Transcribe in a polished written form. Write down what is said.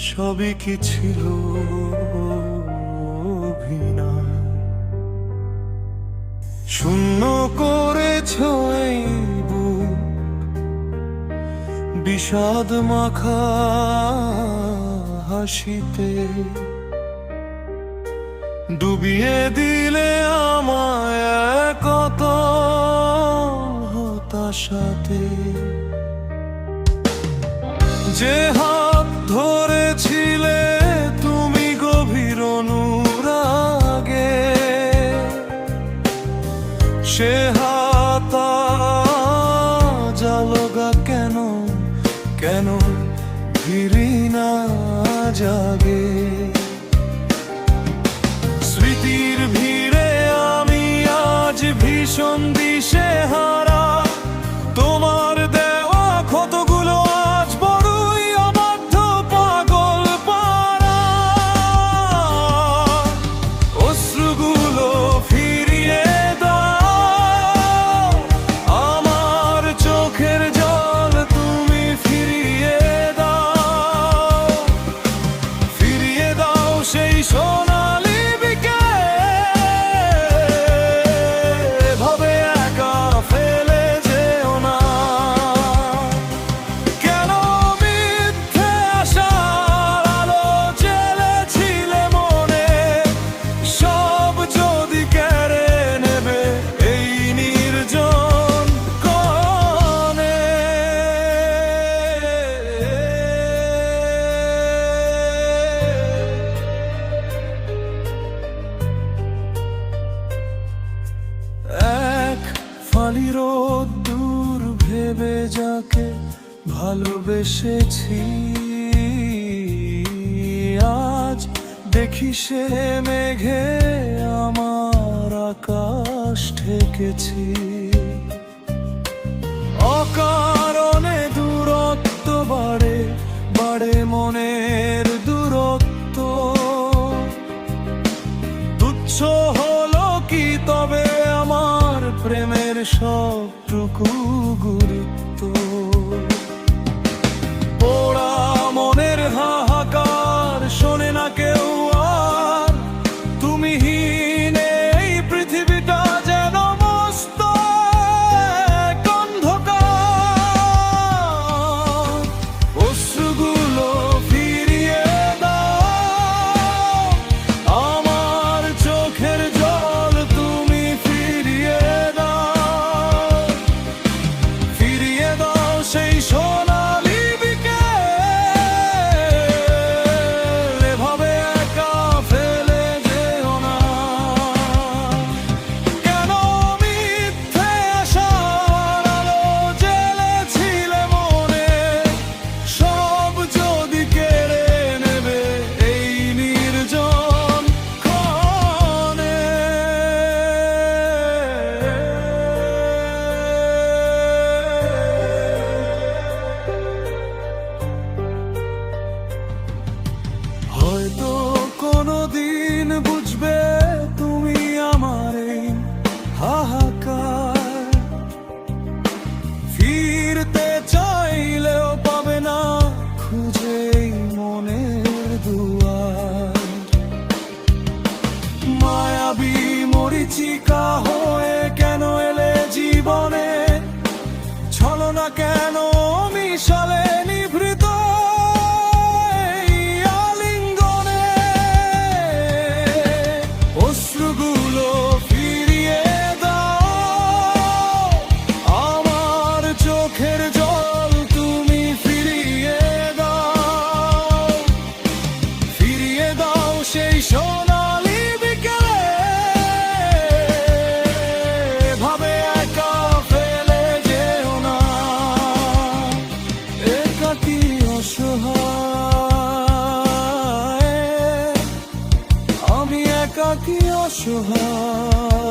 সবই কি ছিল অভিনয়? শূন্য করেছ এই বুক বিষাদ মাখা হাসিতে, ডুবিয়ে দিলে আমায় কত হতাশাতে। যে হাত ধরেছিলে তুমি গভীর অনুরাগে, সে হাত আজ আলগা কেন, কেন ঘৃণা জাগে? স্মৃতির ভিড়ে আমি আজ ভীষণ দিশেহারা, তোমার দেওয়া ক্ষতগুলো আজ বড়ই অবাধ্য পাগল পারা। অশ্রুগুলো ফিরিয়ে দাও, আমার চোখের জল তুমি ফিরিয়ে দাও, ফিরিয়ে দাও সেই সোনালি বিকেল। ভাবে একা ফেলে যেও না, কেন মিথ্যে আশার আলো জ্বেলেছিলে মনে, সব যদি কেড়ে নেবে এই নির্জন কণে। এক ফালি রোদ্দুর ভেবে যাকে ভালোবেসেছি, আজ দেখি সে মেঘে আমার আকাশ ঢেকেছি। অকারণে দূরত্ব বাড়ে, বাড়ে মনের দূরত্ব। তুচ্ছ হলো কি তবে আমার প্রেমের সবটুকু গুরুত্ব? পোড়া মনের হাহাকার শোনে না কেউ আর, তুমি হীন এই পৃথিবীটা যেন মস্ত এক অন্ধকার। অশ্রুগুলো ফিরিয়ে দাও, আমার চোখের জল তুমি ফিরিয়ে দাও, ফিরিয়ে দাও সেই সোনালি বিকেল। এভাবে একা ফেলে যেও না, কেন মিথ্যে আশার আলো জ্বেলেছিলে মনে, সব যদি কেড়ে নেবে এই নির্জন ক্ষণে। হয়তো কোনোদিন বুঝবে তুমি আমার এই হাহাকার, ফিরতে চাইলেও পাবে না খুঁজে এই মনের দুয়ার। মায়াবী মরিচিকা হয়ে কেন এলে জীবনে, ছলনা কেন মিশালে নিভৃত এই আলিঙ্গনে। অশ্রুগুলো ফিরিয়ে দাও, আমার চোখের জল তুমি ফিরিয়ে দাও, ফিরিয়ে দাও সেই সোনালি বিকেলে। ভাবে একা ফেলে যেও না, একাকী অসহায়, আমি একাকী অসহায়।